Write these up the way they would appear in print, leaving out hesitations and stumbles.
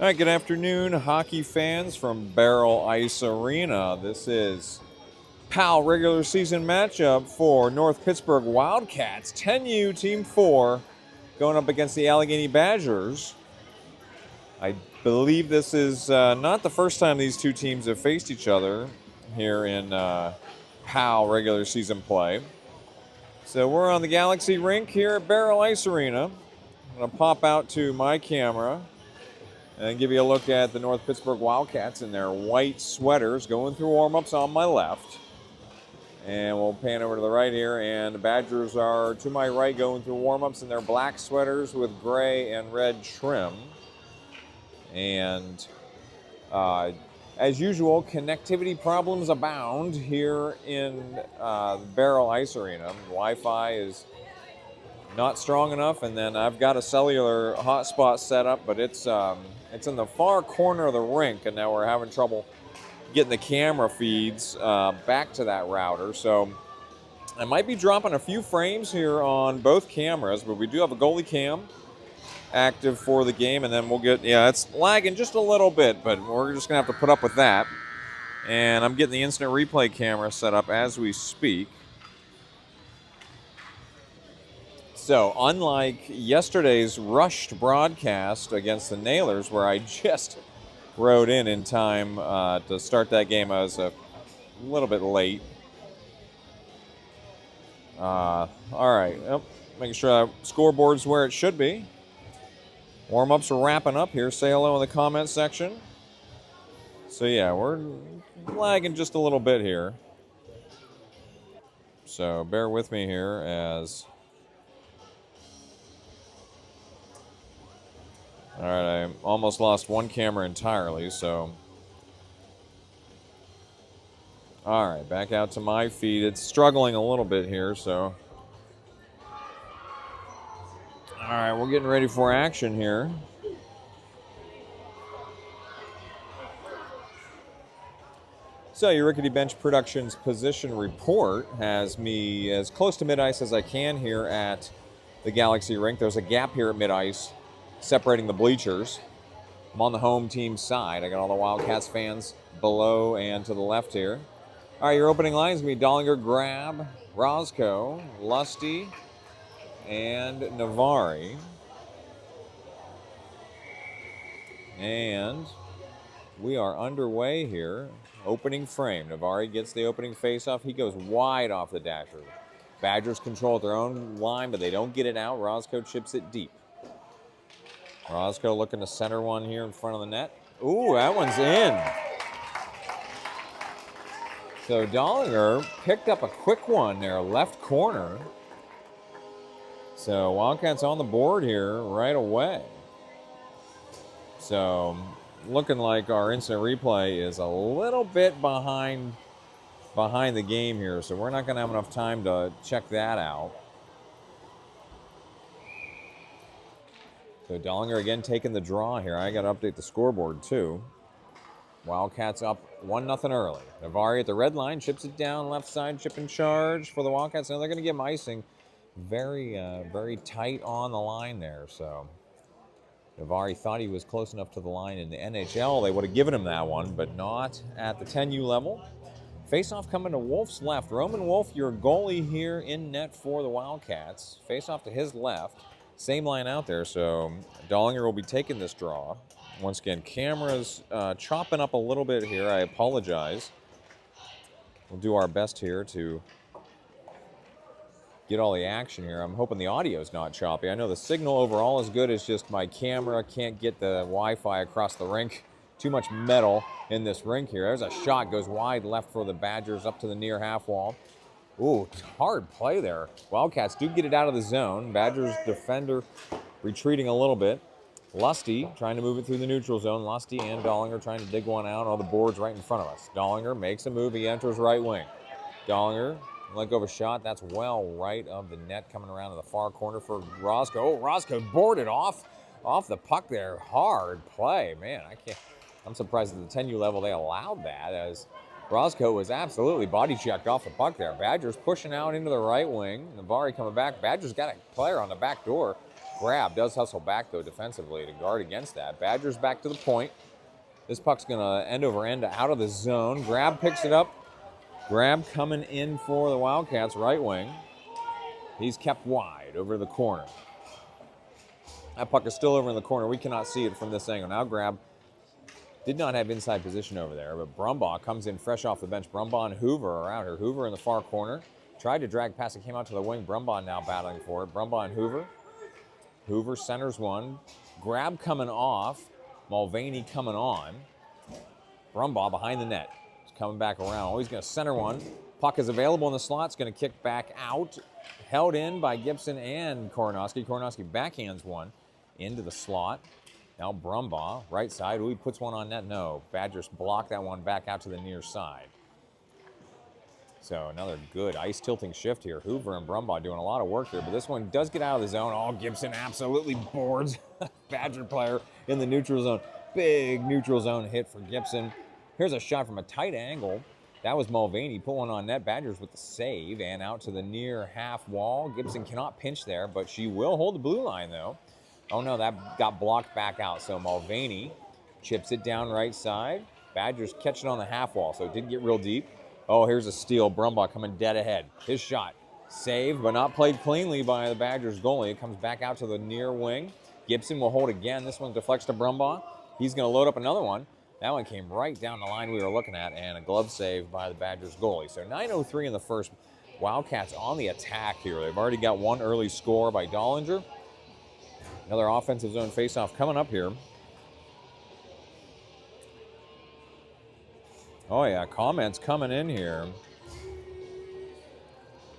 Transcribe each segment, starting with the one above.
All right, good afternoon, hockey fans from Barrel Ice Arena. This is PAL regular season matchup for North Pittsburgh Wildcats, 10U Team 4, going up against the Allegheny Badgers. I believe this is not the first time these two teams have faced each other here in PAL regular season play. So we're on the Galaxy rink here at Barrel Ice Arena. I'm going to pop out to my camera and give you a look at the North Pittsburgh Wildcats in their white sweaters going through warm-ups on my left. And we'll pan over to the right here, and the Badgers are to my right going through warm-ups in their black sweaters with gray and red trim. And as usual, connectivity problems abound here in Barrel Ice Arena. Wi-Fi is not strong enough, and then I've got a cellular hotspot set up, but it's in the far corner of the rink, and now we're having trouble getting the camera feeds back to that router. So I might be dropping a few frames here on both cameras, but we do have a goalie cam active for the game, and then we'll get, it's lagging just a little bit, but we're just going to have to put up with that. And I'm getting the instant replay camera set up as we speak. So, unlike yesterday's rushed broadcast against the Nailers, where I just rode in time to start that game, I was a little bit late. All right, making sure that scoreboard's where it should be. Warm-ups are wrapping up here. Say hello in the comment section. So yeah, we're lagging just a little bit here. So bear with me here as... All right, I almost lost one camera entirely, so... All right, back out to my feed. It's struggling a little bit here, so... All right, we're getting ready for action here. So your Rickety Bench Productions position report has me as close to mid-ice as I can here at the Galaxy rink. There's a gap here at mid-ice separating the bleachers. I'm on the home team side. I got all the Wildcats fans below and to the left here. All right, your opening line is going to be Dollinger, Grab, Roscoe, Lusty, and Navari. And we are underway here. Opening frame. Navari gets the opening faceoff. He goes wide off the dasher. Badgers control their own line, but they don't get it out. Roscoe chips it deep. Roscoe looking to center one here in front of the net. Ooh, that one's in. So Dollinger picked up a quick one there, left corner. So Wildcats on the board here right away. So looking like our instant replay is a little bit behind the game here, so we're not going to have enough time to check that out. So Dollinger again taking the draw here. I got to update the scoreboard too. Wildcats up 1-0 early. Navari at the red line, chips it down left side, chip and charge for the Wildcats. Now they're going to get him icing. Very tight on the line there. So Navari thought he was close enough to the line in the NHL. They would have given him that one, but not at the 10U level. Face-off coming to Wolf's left. Roman Wolf, your goalie here in net for the Wildcats. Face-off to his left. Same line out there, so Dollinger will be taking this draw. Once again, camera's chopping up a little bit here. I apologize. We'll do our best here to get all the action here. I'm hoping the audio is not choppy. I know the signal overall is good. It's just my camera can't get the Wi-Fi across the rink. Too much metal in this rink here. There's a shot, goes wide left for the Badgers up to the near half wall. Ooh, hard play there. Wildcats do get it out of the zone. Badgers defender retreating a little bit. Lusty trying to move it through the neutral zone. Lusty and Dollinger trying to dig one out. All the boards right in front of us. Dollinger makes a move. He enters right wing. Dollinger, let go of a shot. That's well right of the net, coming around to the far corner for Roscoe. Oh, Roscoe boarded off the puck there. Hard play. Man, I'm surprised at the 10U level they allowed that, as Roscoe was absolutely body checked off the puck there. Badgers pushing out into the right wing. Navari coming back. Badgers got a player on the back door. Grab does hustle back, though, defensively to guard against that. Badgers back to the point. This puck's going to end over end out of the zone. Grab picks it up. Grab coming in for the Wildcats, right wing. He's kept wide over the corner. That puck is still over in the corner. We cannot see it from this angle. Now Grab did not have inside position over there, but Brumbaugh comes in fresh off the bench. Brumbaugh and Hoover are out here. Hoover in the far corner. Tried to drag past it, came out to the wing. Brumbaugh now battling for it. Brumbaugh and Hoover. Hoover centers one. Grab coming off. Mulvaney coming on. Brumbaugh behind the net. He's coming back around. Oh, he's going to center one. Puck is available in the slot. It's going to kick back out. Held in by Gibson and Koronowski. Koronowski backhands one into the slot. Now Brumbaugh, right side. Ooh, he puts one on net. No. Badgers block that one back out to the near side. So another good ice tilting shift here. Hoover and Brumbaugh doing a lot of work here, but this one does get out of the zone. Oh, Gibson absolutely boards Badger player in the neutral zone. Big neutral zone hit for Gibson. Here's a shot from a tight angle. That was Mulvaney. Put one on net. Badgers with the save and out to the near half wall. Gibson cannot pinch there, but she will hold the blue line, though. Oh, no, that got blocked back out. So Mulvaney chips it down right side. Badgers catch it on the half wall, so it didn't get real deep. Oh, here's a steal. Brumbaugh coming dead ahead. His shot. Saved, but not played cleanly by the Badgers goalie. It comes back out to the near wing. Gibson will hold again. This one deflects to Brumbaugh. He's going to load up another one. That one came right down the line we were looking at, and a glove save by the Badgers goalie. So 9:03 in the first. Wildcats on the attack here. They've already got one early score by Dollinger. Another offensive zone faceoff coming up here. Oh, yeah, comments coming in here.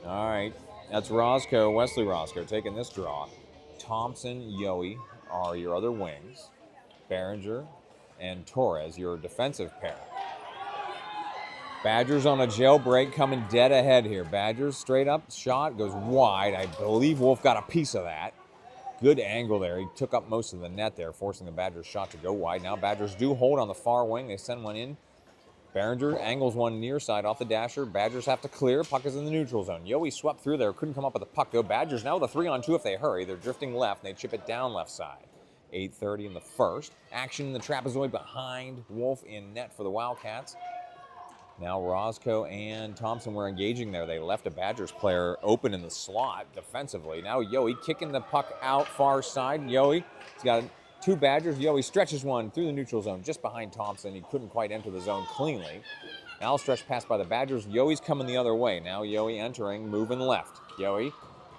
All right, that's Roscoe, Wesley Roscoe, taking this draw. Thompson, Yohe are your other wings. Behringer and Torres, your defensive pair. Badgers on a jailbreak coming dead ahead here. Badgers straight up, shot, goes wide. I believe Wolf got a piece of that. Good angle there. He took up most of the net there, forcing the Badgers shot to go wide. Now Badgers do hold on the far wing. They send one in. Behringer angles one near side off the dasher. Badgers have to clear. Puck is in the neutral zone. Yohe swept through there. Couldn't come up with the puck, though. Badgers now with a 3-on-2 if they hurry. They're drifting left, and they chip it down left side. 8:30 in the first. Action in the trapezoid behind Wolf in net for the Wildcats. Now Roscoe and Thompson were engaging there. They left a Badgers player open in the slot defensively. Now Yohe kicking the puck out far side. Yohe, he's got two Badgers. Yohe stretches one through the neutral zone just behind Thompson. He couldn't quite enter the zone cleanly. Now stretch pass by the Badgers. Yohe's coming the other way. Now Yohe entering, moving left. Yohe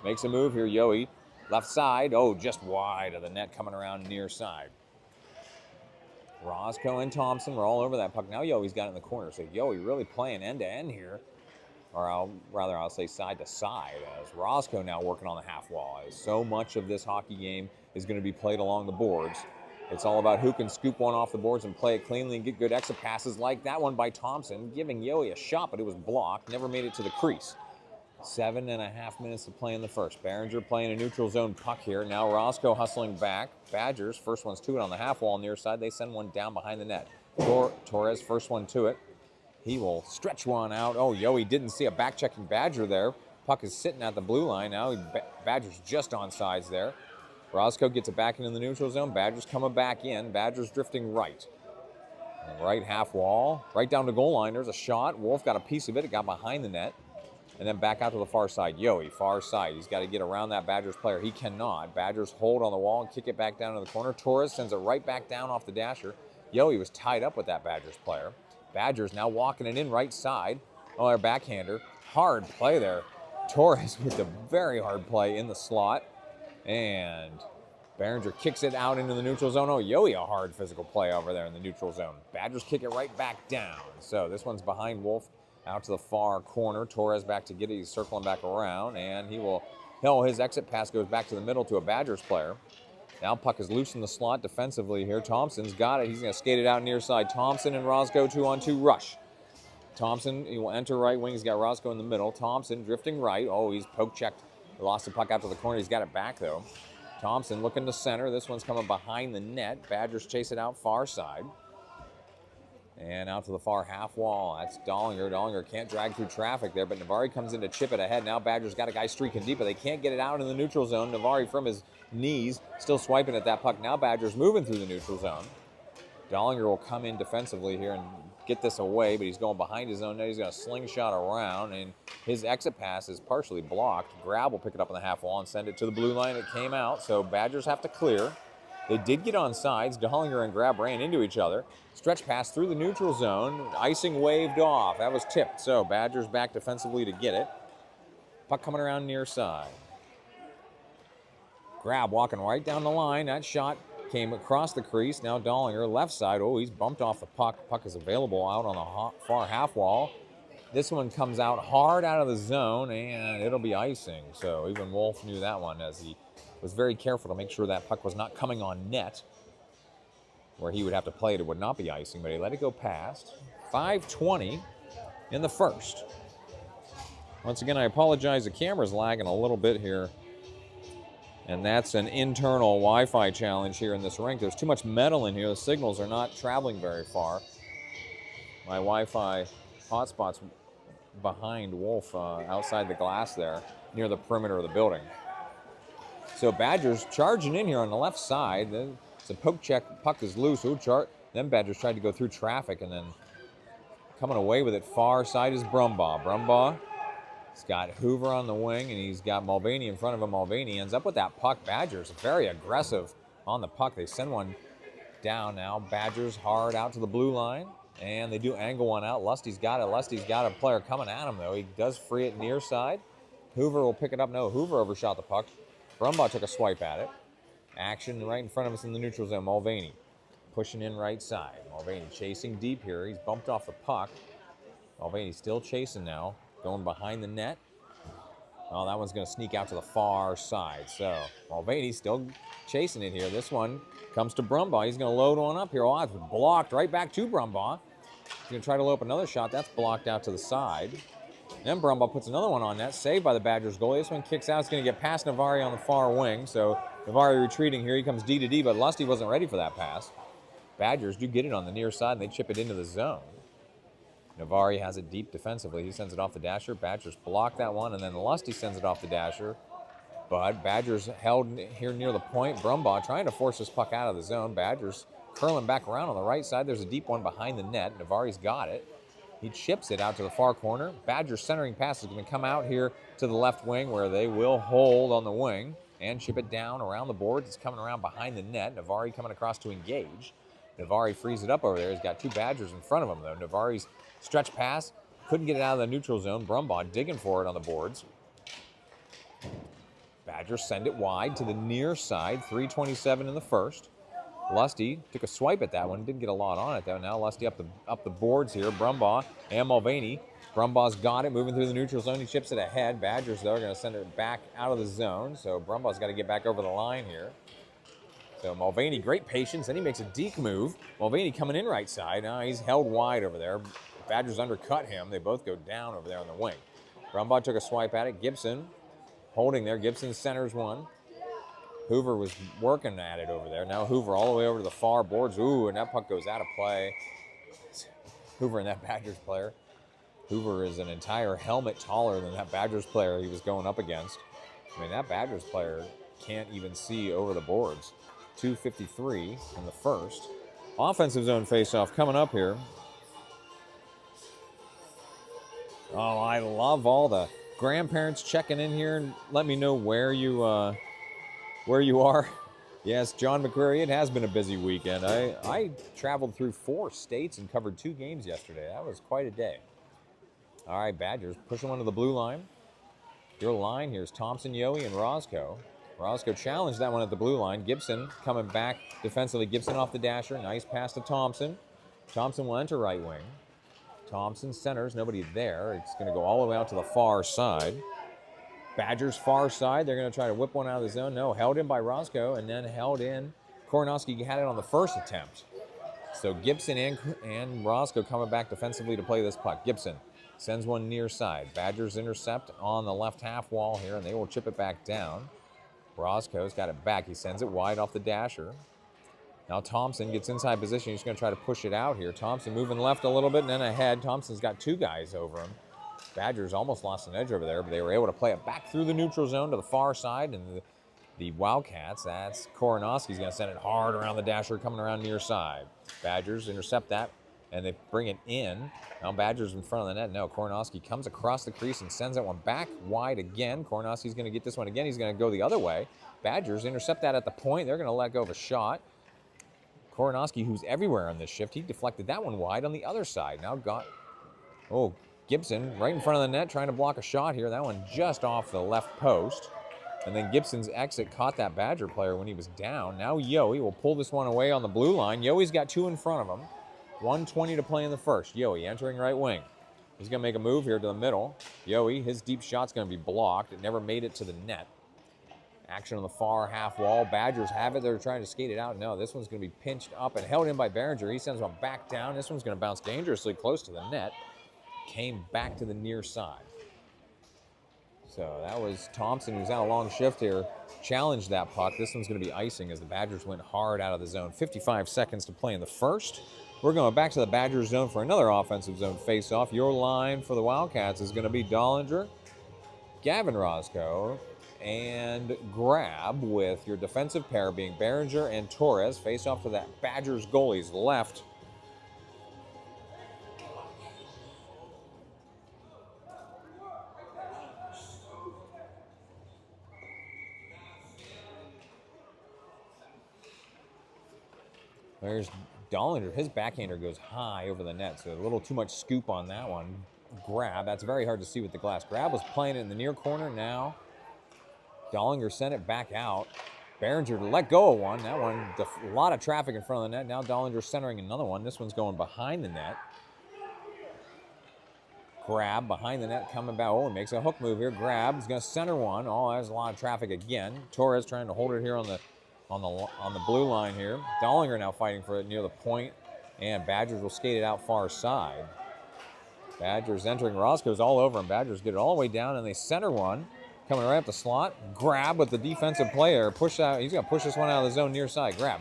makes a move here. Yohe left side. Oh, just wide of the net coming around near side. Roscoe and Thompson were all over that puck. Now Yohe's got it in the corner. So Yohe really playing end-to-end here. Or I'll say side to side, as Roscoe now working on the half wall. As so much of this hockey game is going to be played along the boards. It's all about who can scoop one off the boards and play it cleanly and get good exit passes like that one by Thompson, giving Yohe a shot, but it was blocked. Never made it to the crease. 7.5 minutes to play in the first. Behringer playing a neutral zone puck here. Now Roscoe hustling back. Badgers, first one's to it on the half wall near side. They send one down behind the net. Torres, first one to it. He will stretch one out. Oh, Yohe didn't see a back-checking Badger there. Puck is sitting at the blue line now. Badgers just on sides there. Roscoe gets it back into the neutral zone. Badgers coming back in. Badgers drifting right. Right half wall. Right down the goal line. There's a shot. Wolf got a piece of it. It got behind the net. And then back out to the far side. Yohe, far side. He's got to get around that Badgers player. He cannot. Badgers hold on the wall and kick it back down to the corner. Torres sends it right back down off the dasher. Yohe was tied up with that Badgers player. Badgers now walking it in right side. Oh, their backhander. Hard play there. Torres with a very hard play in the slot. And Behringer kicks it out into the neutral zone. Oh, Yohe, a hard physical play over there in the neutral zone. Badgers kick it right back down. So this one's behind Wolf out to the far corner. Torres back to get it. He's circling back around. And his exit pass goes back to the middle to a Badgers player. Now puck is loose in the slot defensively here. Thompson's got it. He's going to skate it out near side. Thompson and Roscoe 2-on-2 rush. Thompson, he will enter right wing. He's got Roscoe in the middle. Thompson drifting right. Oh, he's poke checked. He lost the puck out to the corner. He's got it back though. Thompson looking to center. This one's coming behind the net. Badgers chase it out far side. And out to the far half wall. That's Dollinger. Dollinger can't drag through traffic there, but Navari comes in to chip it ahead. Now Badgers got a guy streaking deep, but they can't get it out in the neutral zone. Navari from his knees, still swiping at that puck. Now Badgers moving through the neutral zone. Dollinger will come in defensively here and get this away, but he's going behind his own net. He's going to slingshot around, and his exit pass is partially blocked. Grab will pick it up on the half wall and send it to the blue line. It came out, so Badgers have to clear. They did get on sides. Dollinger and Grab ran into each other. Stretch pass through the neutral zone. Icing waved off. That was tipped, so Badgers back defensively to get it. Puck coming around near side. Grab walking right down the line. That shot came across the crease. Now Dollinger, left side. Oh, he's bumped off the puck. Puck is available out on the far half wall. This one comes out hard out of the zone, and it'll be icing. So even Wolf knew that one, as he was very careful to make sure that puck was not coming on net, where he would have to play it. It would not be icing, but he let it go past. 5:20 in the first. Once again, I apologize. The camera's lagging a little bit here, and that's an internal Wi-Fi challenge here in this rink. There's too much metal in here. The signals are not traveling very far. My Wi-Fi hotspot's behind Wolf, outside the glass there, near the perimeter of the building. So Badgers charging in here on the left side. It's a poke check. Puck is loose. Then Badgers tried to go through traffic, and then coming away with it far side is Brumbaugh. He's got Hoover on the wing, and he's got Mulvaney in front of him. Mulvaney ends up with that puck. Badgers very aggressive on the puck. They send one down now. Badgers hard out to the blue line, and they do angle one out. Lusty's got it. Lusty's got a player coming at him, though. He does free it near side. Hoover will pick it up. No, Hoover overshot the puck. Brumbaugh took a swipe at it. Action right in front of us in the neutral zone. Mulvaney pushing in right side. Mulvaney chasing deep here. He's bumped off the puck. Mulvaney still chasing now. Going behind the net. Oh, that one's going to sneak out to the far side. So Mulvaney still chasing it here. This one comes to Brumbaugh. He's going to load one up here. Oh, it's blocked right back to Brumbaugh. He's going to try to load up another shot. That's blocked out to the side. Then Brumbaugh puts another one on net, saved by the Badgers goalie. This one kicks out. It's going to get past Navari on the far wing. So Navari retreating here. He comes D to D, but Lusty wasn't ready for that pass. Badgers do get it on the near side, and they chip it into the zone. Navari has it deep defensively. He sends it off the dasher. Badgers block that one, and then Lusty sends it off the dasher. But Badgers held here near the point. Brumbaugh trying to force this puck out of the zone. Badgers curling back around on the right side. There's a deep one behind the net. Navari's got it. He chips it out to the far corner. Badgers centering pass is going to come out here to the left wing, where they will hold on the wing and chip it down around the boards. It's coming around behind the net. Navari coming across to engage. Navari frees it up over there. He's got two Badgers in front of him, though. Navari's stretch pass couldn't get it out of the neutral zone. Brumbaugh digging for it on the boards. Badgers send it wide to the near side. 3:27 in the first. Lusty took a swipe at that one. Didn't get a lot on it, though. Now Lusty up the boards here. Brumbaugh and Mulvaney. Brumbaugh's got it, moving through the neutral zone. He chips it ahead. Badgers, though, are going to send it back out of the zone. So Brumbaugh's got to get back over the line here. So Mulvaney, great patience. Then he makes a deke move. Mulvaney coming in right side. Now he's held wide over there. Badgers undercut him. They both go down over there on the wing. Brumbaugh took a swipe at it. Gibson holding there. Gibson centers one. Hoover was working at it over there. Now Hoover all the way over to the far boards. Ooh, and that puck goes out of play. Hoover and that Badgers player. Hoover is an entire helmet taller than that Badgers player he was going up against. I mean, that Badgers player can't even see over the boards. 2:53 in the first. Offensive zone faceoff coming up here. Oh, I love all the grandparents checking in here and let me know where you are. Yes, John McCreary, it has been a busy weekend. I traveled through 4 states and covered 2 games yesterday. That was quite a day. All right, Badgers pushing one to the blue line. Your line here is Thompson, Yohe, and Roscoe. Roscoe challenged that one at the blue line. Gibson coming back defensively. Gibson off the dasher. Nice pass to Thompson. Thompson will enter right wing. Thompson centers. Nobody there. It's going to go all the way out to the far side. Badgers far side. They're going to try to whip one out of the zone. No, held in by Roscoe and then held in. Koronowski had it on the first attempt. So Gibson and Roscoe coming back defensively to play this puck. Gibson sends one near side. Badgers intercept on the left half wall here, and they will chip it back down. Roscoe's got it back. He sends it wide off the dasher. Now Thompson gets inside position. He's going to try to push it out here. Thompson moving left a little bit and then ahead. Thompson's got 2 guys over him. Badgers almost lost an edge over there, but they were able to play it back through the neutral zone to the far side. And the Wildcats, that's Koronowski's going to send it hard around the dasher, coming around near side. Badgers intercept that, and they bring it in. Now Badgers in front of the net. No, Koronowski comes across the crease and sends that one back wide again. Koronowski's going to get this one again. He's going to go the other way. Badgers intercept that at the point. They're going to let go of a shot. Koronowski, who's everywhere on this shift, he deflected that one wide on the other side. Now Gibson right in front of the net trying to block a shot here. That one just off the left post. And then Gibson's exit caught that Badger player when he was down. Now Yohe will pull this one away on the blue line. Yohe's got 2 in front of him. 1:20 to play in the first. Yohe entering right wing. He's going to make a move here to the middle. Yohe, his deep shot's going to be blocked. It never made it to the net. Action on the far half wall. Badgers have it. They're trying to skate it out. No, this one's going to be pinched up and held in by Behringer. He sends one back down. This one's going to bounce dangerously close to the net. Came back to the near side. So that was Thompson, who's on a long shift here, challenged that puck. This one's going to be icing as the Badgers went hard out of the zone. 55 seconds to play in the first. We're going back to the Badgers zone for another offensive zone face-off. Your line for the Wildcats is going to be Dollinger, Gavin Roscoe, and Grab, with your defensive pair being Behringer and Torres. Face off to that Badgers goalie's left. There's Dollinger. His backhander goes high over the net, so a little too much scoop on that one. Grab, that's very hard to see with the glass. Grab was playing it in the near corner. Now Dollinger sent it back out. Behringer to let go of one. That one, a lot of traffic in front of the net. Now Dollinger centering another one. This one's going behind the net. Grab behind the net, coming back. Oh, he makes a hook move here. Grab is going to center one. Oh, there's a lot of traffic again. Torres trying to hold it here on the blue line here. Dollinger now fighting for it near the point, and Badgers will skate it out far side. Badgers entering. Roscoe's all over him. Badgers get it all the way down, and they center one. Coming right up the slot. Grab with the defensive player. Push out. He's going to push this one out of the zone near side. Grab.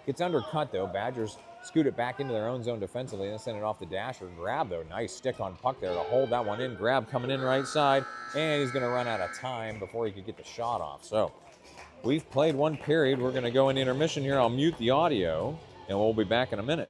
Gets undercut, though. Badgers scoot it back into their own zone defensively and send it off the dasher. Grab, though. Nice stick on puck there to hold that one in. Grab coming in right side, and he's going to run out of time before he could get the shot off. So we've played one period. We're going to go into intermission here. I'll mute the audio, and we'll be back in a minute.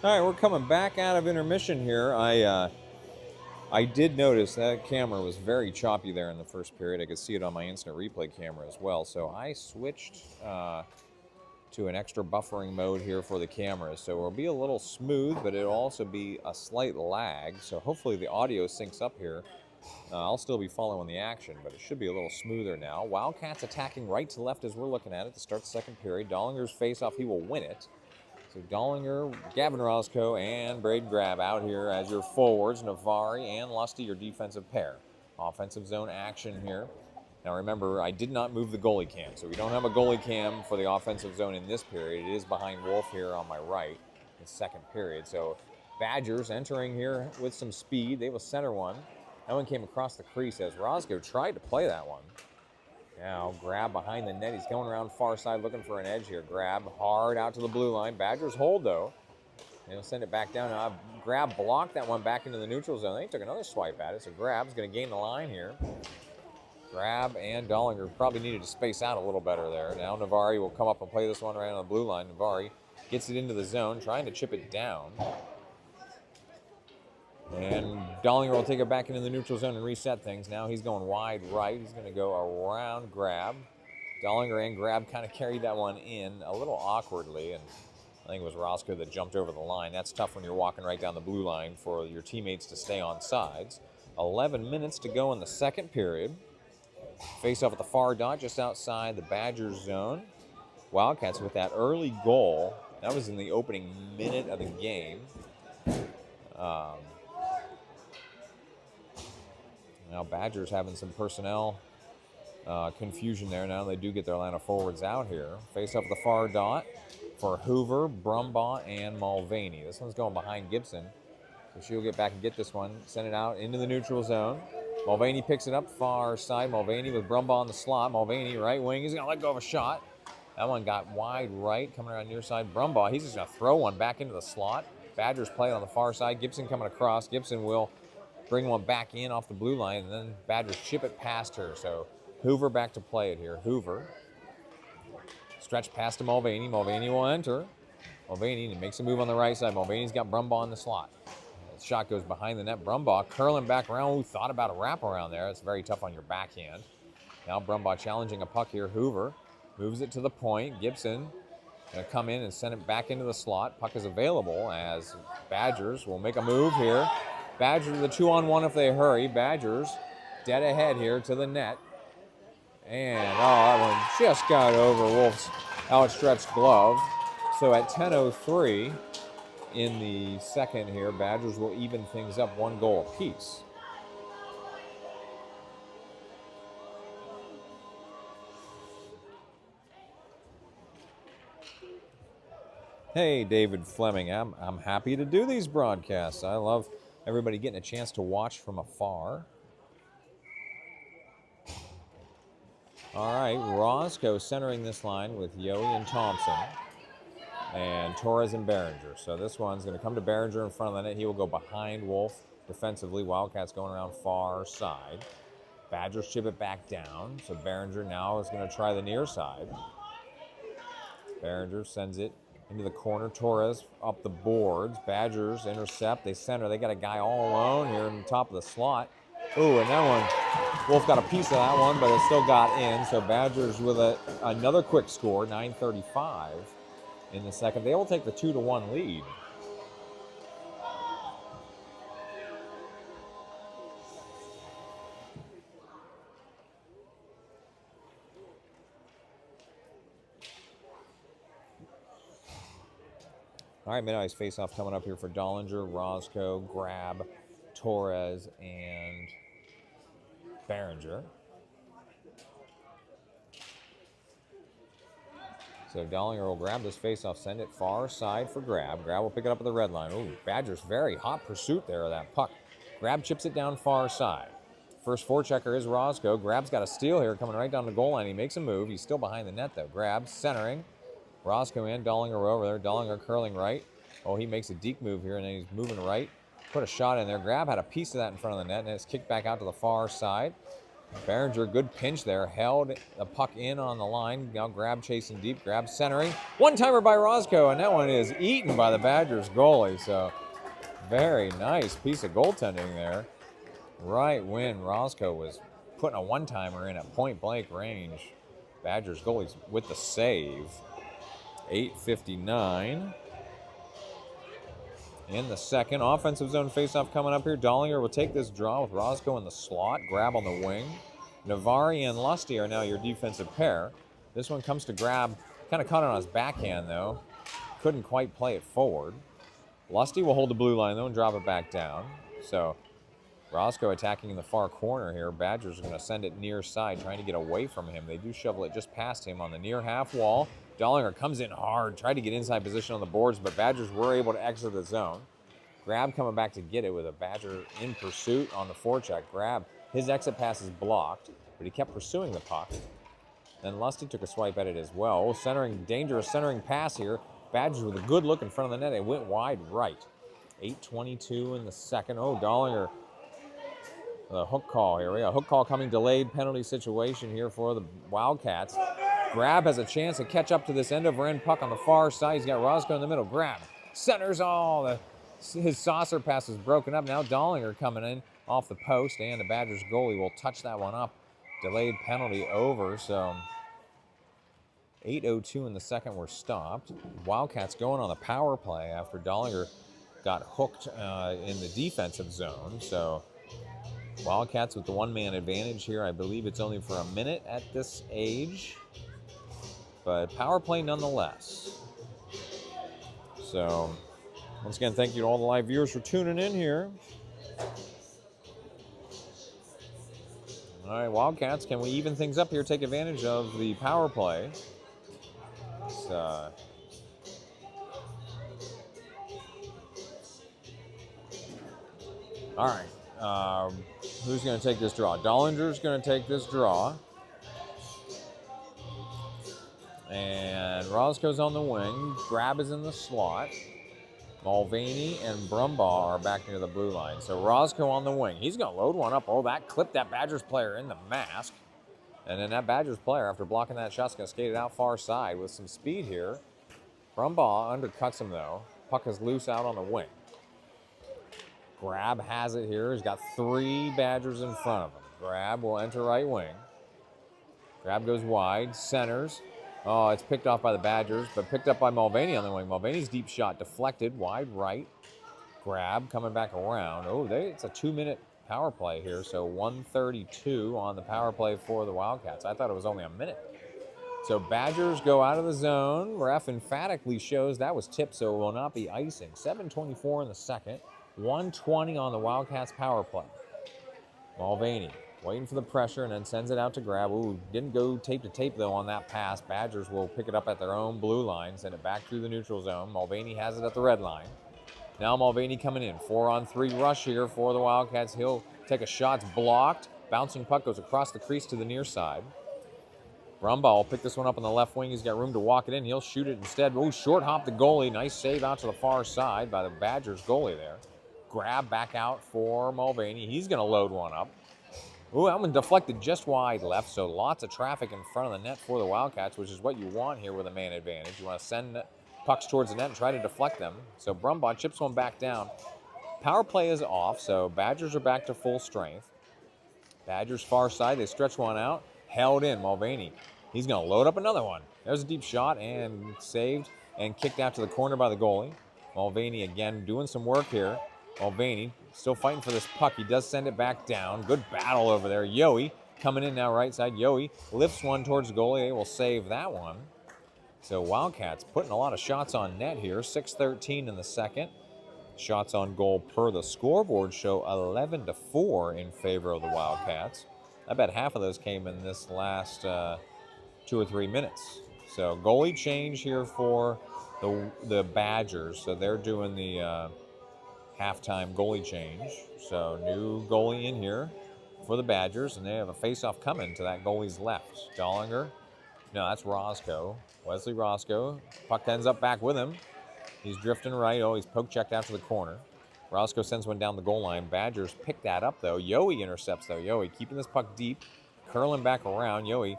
All right, we're coming back out of intermission here. I did notice that camera was very choppy there in the first period. I could see it on my instant replay camera as well. So I switched to an extra buffering mode here for the camera. So it'll be a little smooth, but it'll also be a slight lag. So hopefully the audio syncs up here. I'll still be following the action, but it should be a little smoother now. Wildcats attacking right to left as we're looking at it to start the second period. Dollinger's face-off, he will win it. So Dollinger, Gavin Roscoe, and Braden Grab out here as your forwards. Navari and Lusty, your defensive pair. Offensive zone action here. Now remember, I did not move the goalie cam, so we don't have a goalie cam for the offensive zone in this period. It is behind Wolf here on my right in the second period. So Badgers entering here with some speed. They will center one. That one came across the crease as Roscoe tried to play that one. Now Grab behind the net. He's going around far side looking for an edge here. Grab hard out to the blue line. Badgers hold, though. They'll send it back down. Now, Grab blocked that one back into the neutral zone. They took another swipe at it, so Grab's going to gain the line here. Grab and Dollinger probably needed to space out a little better there. Now Navari will come up and play this one right on the blue line. Navari gets it into the zone, trying to chip it down. And Dollinger will take it back into the neutral zone and reset things. Now he's going wide right. He's going to go around Grab. Dollinger and Grab kind of carried that one in a little awkwardly, and I think it was Roscoe that jumped over the line. That's tough when you're walking right down the blue line for your teammates to stay on sides. 11 minutes to go in the second period. Face off at the far dot, just outside the Badgers zone. Wildcats with that early goal. That was in the opening minute of the game. Now Badgers having some personnel confusion there. Now they do get their line of forwards out here. Face off at the far dot for Hoover, Brumbaugh, and Mulvaney. This one's going behind Gibson. So she'll get back and get this one. Send it out into the neutral zone. Mulvaney picks it up far side. Mulvaney with Brumbaugh on the slot. Mulvaney, right wing. He's going to let go of a shot. That one got wide right, coming around near side. Brumbaugh, he's just going to throw one back into the slot. Badgers play on the far side. Gibson coming across. Gibson will bring one back in off the blue line, and then Badgers chip it past her. So Hoover back to play it here. Hoover. Stretch past to Mulvaney. Mulvaney will enter. Mulvaney makes a move on the right side. Mulvaney's got Brumbaugh in the slot. The shot goes behind the net. Brumbaugh curling back around. Who thought about a wraparound there? It's very tough on your backhand. Now Brumbaugh challenging a puck here. Hoover moves it to the point. Gibson going to come in and send it back into the slot. Puck is available as Badgers will make a move here. Badgers the 2-on-1 if they hurry. Badgers dead ahead here to the net. And, that one just got over Wolf's outstretched glove. So at 10:03 in the second here, Badgers will even things up 1 goal apiece. Hey, David Fleming. I'm happy to do these broadcasts. I love everybody getting a chance to watch from afar. All right, Roscoe centering this line with Yohe and Thompson and Torres and Behringer. So this one's going to come to Behringer in front of the net. He will go behind Wolf defensively. Wildcats going around far side. Badgers chip it back down. So Behringer now is going to try the near side. Behringer sends it into the corner. Torres up the boards. Badgers intercept. They center. They got a guy all alone here in the top of the slot. Ooh, and that one, Wolf got a piece of that one, but it still got in. So Badgers with another quick score, 9:35 in the second. They will take the 2-1 lead. All right, mid-ice face-off coming up here for Dollinger, Roscoe, Grab, Torres, and Behringer. So Dollinger will grab this face-off, send it far side for Grab. Grab will pick it up at the red line. Ooh, Badgers very hot pursuit there of that puck. Grab chips it down far side. First forechecker is Roscoe. Grab's got a steal here coming right down the goal line. He makes a move. He's still behind the net though. Grab centering. Roscoe and Dollinger are over there. Dollinger curling right. Oh, he makes a deep move here and then he's moving right. Put a shot in there. Grab had a piece of that in front of the net, and it's kicked back out to the far side. Behringer, good pinch there. Held the puck in on the line. Now Grab chasing deep. Grab centering. One-timer by Roscoe, and that one is eaten by the Badgers goalie. So very nice piece of goaltending there. Right when Roscoe was putting a one-timer in at point-blank range. Badgers goalies with the save. 8:59. In the second, offensive zone faceoff coming up here. Dollinger will take this draw with Roscoe in the slot. Grab on the wing. Navari and Lusty are now your defensive pair. This one comes to Grab. Kind of caught it on his backhand, though. Couldn't quite play it forward. Lusty will hold the blue line, though, and drop it back down. So Roscoe attacking in the far corner here. Badgers are going to send it near side, trying to get away from him. They do shovel it just past him on the near half wall. Dollinger comes in hard, tried to get inside position on the boards, but Badgers were able to exit the zone. Grab coming back to get it with a Badger in pursuit on the forecheck. Grab, his exit pass is blocked, but he kept pursuing the puck. Then Lusty took a swipe at it as well. Centering, dangerous centering pass here. Badgers with a good look in front of the net. They went wide right. 8:22 in the second. Oh, Dollinger, the hook call here. We got a hook call coming, delayed penalty situation here for the Wildcats. Grab has a chance to catch up to this end-over-end puck on the far side. He's got Roscoe in the middle. Grab centers all. His saucer pass is broken up. Now Dollinger coming in off the post, and the Badgers goalie will touch that one up. Delayed penalty over, so 8:02 in the second, we're stopped. Wildcats going on the power play after Dollinger got hooked in the defensive zone. So Wildcats with the one-man advantage here. I believe it's only for a minute at this age, but power play nonetheless. So once again, thank you to all the live viewers for tuning in here. All right, Wildcats, can we even things up here, take advantage of the power play? All right, who's going to take this draw? Dollinger's going to take this draw. And Roscoe's on the wing. Grab is in the slot. Mulvaney and Brumbaugh are back near the blue line. So Roscoe on the wing. He's going to load one up. Oh, that clipped that Badgers player in the mask. And then that Badgers player, after blocking that shot, is going to skate it out far side with some speed here. Brumbaugh undercuts him, though. Puck is loose out on the wing. Grab has it here. He's got 3 Badgers in front of him. Grab will enter right wing. Grab goes wide. Centers. Oh, it's picked off by the Badgers, but picked up by Mulvaney on the wing. Mulvaney's deep shot deflected, wide right. Grab coming back around. Oh, it's a 2-minute power play here, so 1:32 on the power play for the Wildcats. I thought it was only a minute. So Badgers go out of the zone. Ref emphatically shows that was tipped, so it will not be icing. 7:24 in the second. 1:20 on the Wildcats power play. Mulvaney waiting for the pressure and then sends it out to Grab. Ooh, didn't go tape to tape though on that pass. Badgers will pick it up at their own blue line, send it back through the neutral zone. Mulvaney has it at the red line. Now Mulvaney coming in. 4-on-3 rush here for the Wildcats. He'll take a shot. It's blocked. Bouncing puck goes across the crease to the near side. Brumbaugh will pick this one up on the left wing. He's got room to walk it in. He'll shoot it instead. Ooh, short hop the goalie. Nice save out to the far side by the Badgers goalie there. Grab back out for Mulvaney. He's going to load one up. Ooh, that one deflected just wide left, so lots of traffic in front of the net for the Wildcats, which is what you want here with a man advantage. You want to send pucks towards the net and try to deflect them. So Brumbaugh chips one back down. Power play is off, so Badgers are back to full strength. Badgers far side, they stretch one out. Held in, Mulvaney. He's going to load up another one. There's a deep shot and saved and kicked out to the corner by the goalie. Mulvaney again doing some work here. Mulvaney still fighting for this puck. He does send it back down. Good battle over there. Yohe coming in now right side. Yohe lifts one towards the goalie. They will save that one. So Wildcats putting a lot of shots on net here. 6:13 in the second. Shots on goal per the scoreboard show 11-4 in favor of the Wildcats. I bet half of those came in this last 2 or 3 minutes. So goalie change here for the Badgers. So they're doing the halftime goalie change. So new goalie in here for the Badgers, and they have a face-off coming to that goalie's left. Dollinger. No, that's Roscoe. Wesley Roscoe. Puck ends up back with him. He's drifting right. Oh, he's poke-checked out to the corner. Roscoe sends one down the goal line. Badgers pick that up, though. Yohe intercepts, though. Yohe keeping this puck deep, curling back around. Yohe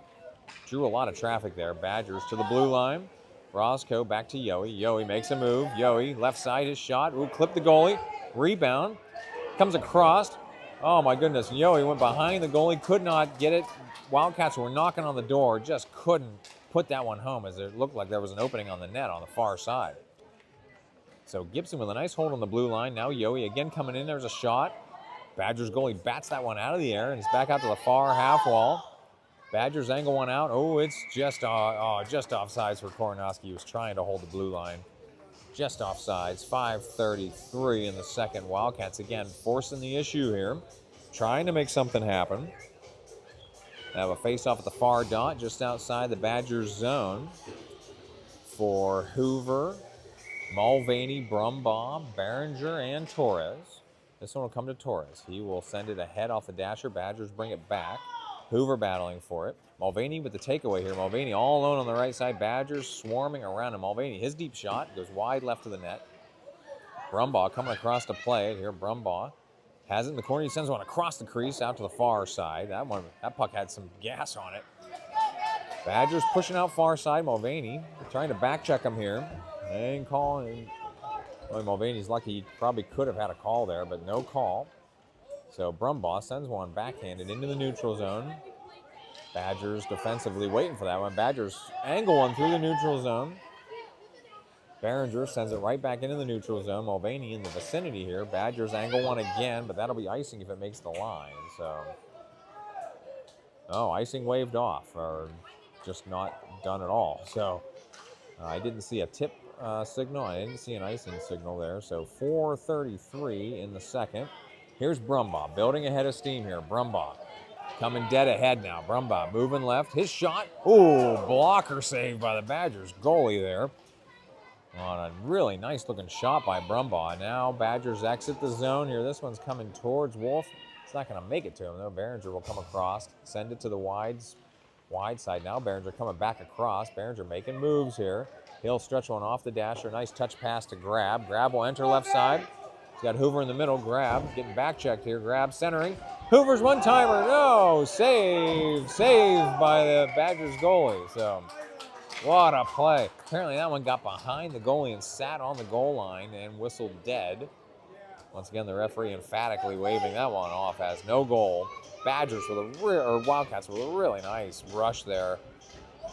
drew a lot of traffic there. Badgers to the blue line. Roscoe back to Yohe. Yohe makes a move. Yohe, left side, his shot. Ooh, clipped the goalie. Rebound. Comes across. Oh, my goodness. Yohe went behind the goalie. Could not get it. Wildcats were knocking on the door. Just couldn't put that one home as it looked like there was an opening on the net on the far side. So Gibson with a nice hold on the blue line. Now Yohe again coming in. There's a shot. Badgers goalie bats that one out of the air, and it's back out to the far half wall. Badgers angle one out. Oh, it's just offsides for Koronowski. He was trying to hold the blue line. Just offsides. 5:33 in the second. Wildcats again forcing the issue here. Trying to make something happen. They have a face-off at the far dot just outside the Badgers zone for Hoover, Mulvaney, Brumbaugh, Behringer, and Torres. This one will come to Torres. He will send it ahead off the dasher. Badgers bring it back. Hoover battling for it. Mulvaney with the takeaway here. Mulvaney all alone on the right side. Badgers swarming around him. Mulvaney, his deep shot goes wide left of the net. Brumbaugh coming across to play it here. Brumbaugh has it in the corner. He sends one across the crease out to the far side. That puck had some gas on it. Badgers pushing out far side. Mulvaney trying to back check him here. And calling. Well, Mulvaney's lucky. He probably could have had a call there, but no call. So Brumbaugh sends one backhanded into the neutral zone. Badgers defensively waiting for that one. Badgers angle one through the neutral zone. Behringer sends it right back into the neutral zone. Mulvaney in the vicinity here. Badgers angle one again, but that'll be icing if it makes the line. So, icing waved off, or just not done at all. So, I didn't see a tip signal. I didn't see an icing signal there. So, 4:33 in the second. Here's Brumbaugh building ahead of steam here. Brumbaugh coming dead ahead now. Brumbaugh moving left. His shot. Ooh, blocker save by the Badgers goalie there. On a really nice looking shot by Brumbaugh. Now Badgers exit the zone here. This one's coming towards Wolf. It's not going to make it to him though. Behringer will come across, send it to the wide side. Now Behringer coming back across. Behringer making moves here. He'll stretch one off the dasher. Nice touch pass to Grab. Grab will enter left side. He's got Hoover in the middle. Grab getting back checked here. Grab centering. Hoover's one-timer. No, save by the Badgers goalie. So what a play. Apparently that one got behind the goalie and sat on the goal line and whistled dead. Once again, the referee emphatically waving that one off as no goal. Badgers Wildcats with a really nice rush there.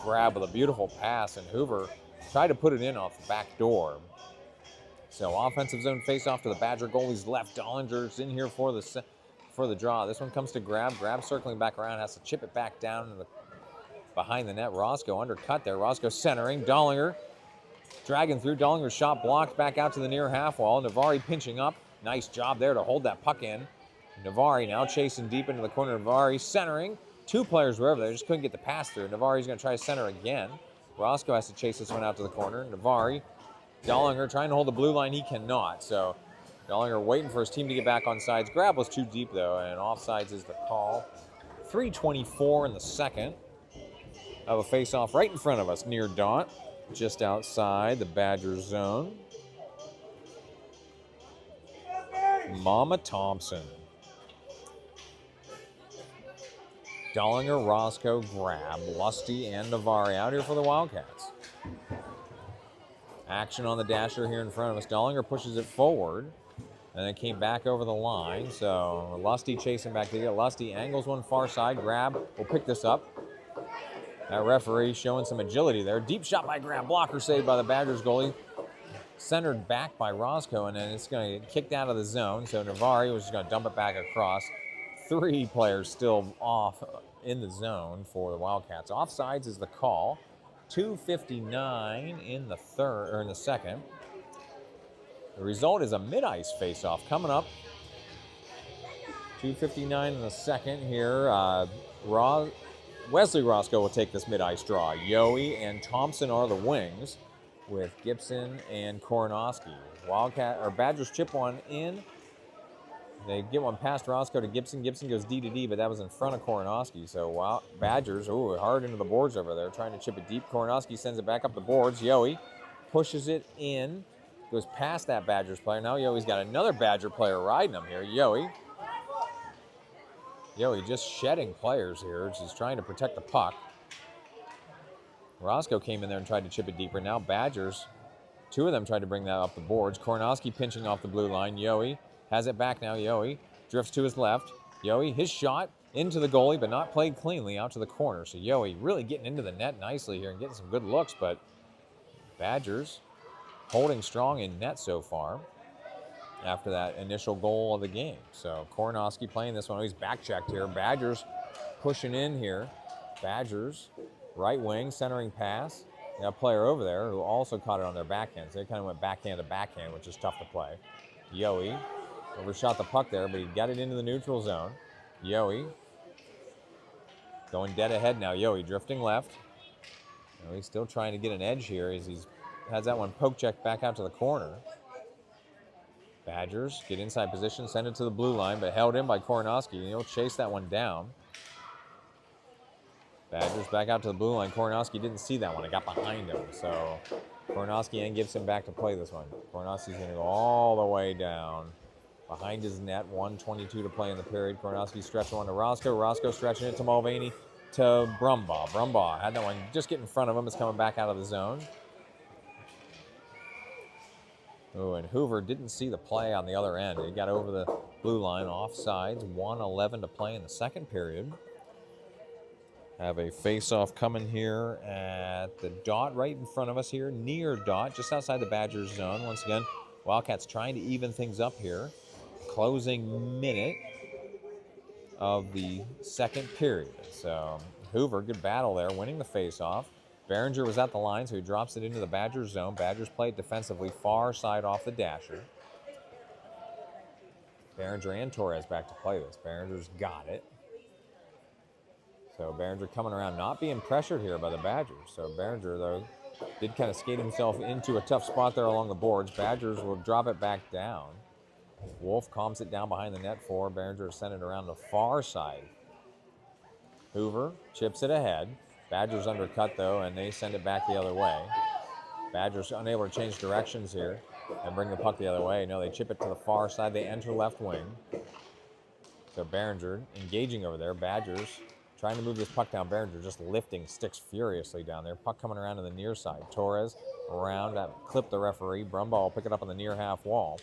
Grab with a beautiful pass, and Hoover tried to put it in off the back door. So offensive zone face-off to the Badger goalie's left. Dollinger's in here for the draw. This one comes to Grab. Grab circling back around, has to chip it back down behind the net. Roscoe undercut there. Roscoe centering. Dollinger dragging through. Dollinger's shot blocked back out to the near half wall. Navari pinching up. Nice job there to hold that puck in. Navari now chasing deep into the corner. Navari centering. Two players were over there. Just couldn't get the pass through. Navari's going to try to center again. Roscoe has to chase this one out to the corner. Navari. Dollinger trying to hold the blue line. He cannot. So Dollinger waiting for his team to get back on sides. Grab was too deep though, and offsides is the call. 3:24 in the second. Of a face-off right in front of us near dot, just outside the Badgers zone. Mama Thompson. Dollinger, Roscoe, Grab, Lusty, and Navari out here for the Wildcats. Action on the dasher here in front of us. Dollinger pushes it forward, and then came back over the line. So Lusty chasing back to get. Lusty angles one far side. Grab will pick this up. That referee showing some agility there. Deep shot by Grab. Blocker saved by the Badgers goalie. Centered back by Roscoe, and then it's going to get kicked out of the zone. So Navari was just going to dump it back across. Three players still off in the zone for the Wildcats. Offsides is the call. 2:59 in the second. The result is a mid-ice face-off coming up. 2:59 in the second here. Wesley Roscoe will take this mid-ice draw. Yohe and Thompson are the wings with Gibson and Koronowski. Badgers chip one in. They get one past Roscoe to Gibson. Gibson goes D to D, but that was in front of Koronowski. So Badgers, hard into the boards over there, trying to chip it deep. Koronowski sends it back up the boards. Yohe pushes it in, goes past that Badgers player. Now Yohe's got another Badger player riding him here. Yohe just shedding players here. She's trying to protect the puck. Roscoe came in there and tried to chip it deeper. Now Badgers, two of them tried to bring that up the boards. Koronowski pinching off the blue line. Yohe has it back now. Yohe drifts to his left. Yohe, his shot into the goalie, but not played cleanly out to the corner. So Yohe really getting into the net nicely here and getting some good looks, but Badgers holding strong in net so far after that initial goal of the game. So Koronowski playing this one. He's back checked here. Badgers pushing in here. Badgers, right wing, centering pass. Got a player over there who also caught it on their backhand. So they kind of went backhand to backhand, which is tough to play. Yohe overshot the puck there, but he got it into the neutral zone. Yohe going dead ahead now. Yohe drifting left. He's still trying to get an edge here as he's has that one poke check back out to the corner. Badgers get inside position, send it to the blue line, but held in by Koronowski. He'll chase that one down. Badgers back out to the blue line. Kornowski didn't see that one. It got behind him. So Kornowski and Gibson back to play this one. Kornowski's going to go all the way down behind his net. 1:22 to play in the period. Kornowski stretching one to Roscoe. Roscoe stretching it to Mulvaney to Brumbaugh. Brumbaugh had that one just get in front of him. It's coming back out of the zone. Oh, and Hoover didn't see the play on the other end. He got over the blue line, offsides. 1:11 to play in the second period. Have a face-off coming here at the dot right in front of us here, near dot, just outside the Badgers zone. Once again, Wildcats trying to even things up here. Closing minute of the second period. So Hoover, good battle there, winning the face-off. Behringer was at the line, so he drops it into the Badgers zone. Badgers played defensively, far side off the dasher. Behringer and Torres back to play this. Behringer's got it. So Behringer coming around, not being pressured here by the Badgers. So Behringer, though, did kind of skate himself into a tough spot there along the boards. Badgers will drop it back down. Wolf calms it down behind the net for Behringer to send it around the far side. Hoover chips it ahead. Badgers undercut, though, and they send it back the other way. Badgers unable to change directions here and bring the puck the other way. No, they chip it to the far side. They enter left wing. So Behringer engaging over there. Badgers trying to move this puck down. Behringer just lifting sticks furiously down there. Puck coming around to the near side. Torres around, that clipped the referee. Brumbaugh will pick it up on the near half wall.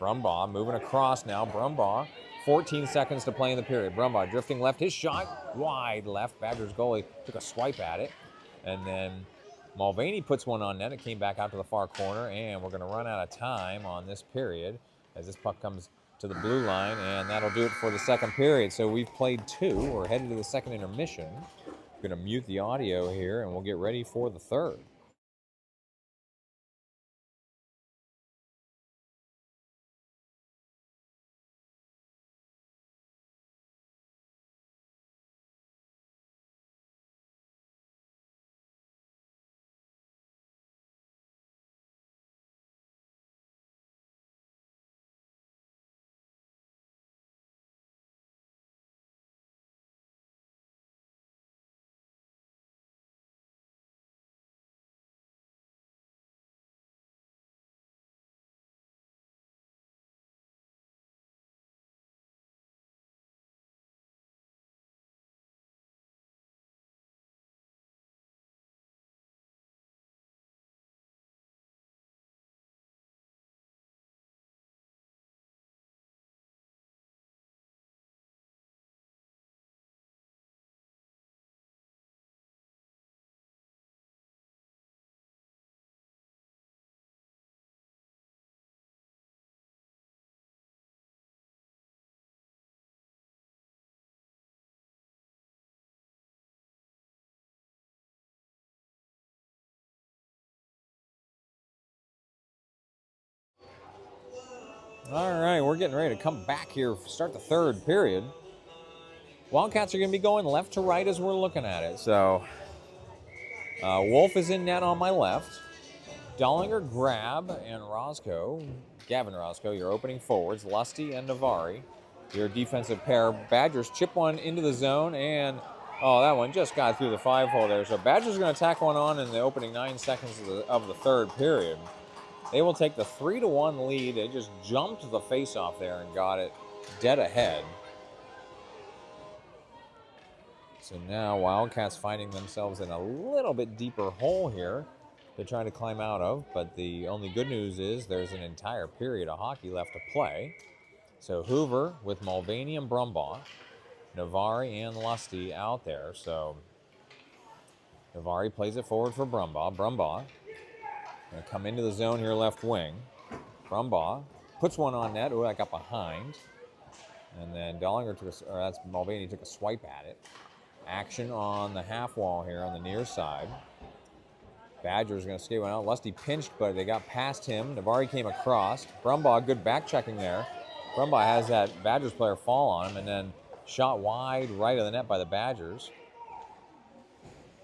Brumbaugh moving across now. Brumbaugh, 14 seconds to play in the period. Brumbaugh drifting left. His shot wide left. Badgers goalie took a swipe at it. And then Mulvaney puts one on net. It came back out to the far corner. And we're going to run out of time on this period as this puck comes to the blue line, and that'll do it for the second period. So we've played two. We're headed to the second intermission. Going to mute the audio here, and we'll get ready for the third. All right, we're getting ready to come back here, start the third period. Wildcats are going to be going left to right as we're looking at it. So Wolf is in net on my left. Dollinger, Grab, and Roscoe, Gavin Roscoe, your opening forwards. Lusty and Navari, your defensive pair. Badgers chip one into the zone, and that one just got through the 5-hole there. So Badgers are going to tack one on in the opening 9 seconds of the third period. They will take the 3-1 lead. They just jumped the face-off there and got it dead ahead. So now Wildcats finding themselves in a little bit deeper hole here to try to climb out of. But the only good news is there's an entire period of hockey left to play. So Hoover with Mulvaney and Brumbaugh, Navari and Lusty out there. So Navari plays it forward for Brumbaugh. Brumbaugh going to come into the zone here, left wing. Brumbaugh puts one on net. Oh, that got behind. And then Dollinger that's Mulvaney took a swipe at it. Action on the half wall here on the near side. Badgers going to skate one out. Lusty pinched, but they got past him. Navari came across. Brumbaugh, good back checking there. Brumbaugh has that Badgers player fall on him and then shot wide right of the net by the Badgers.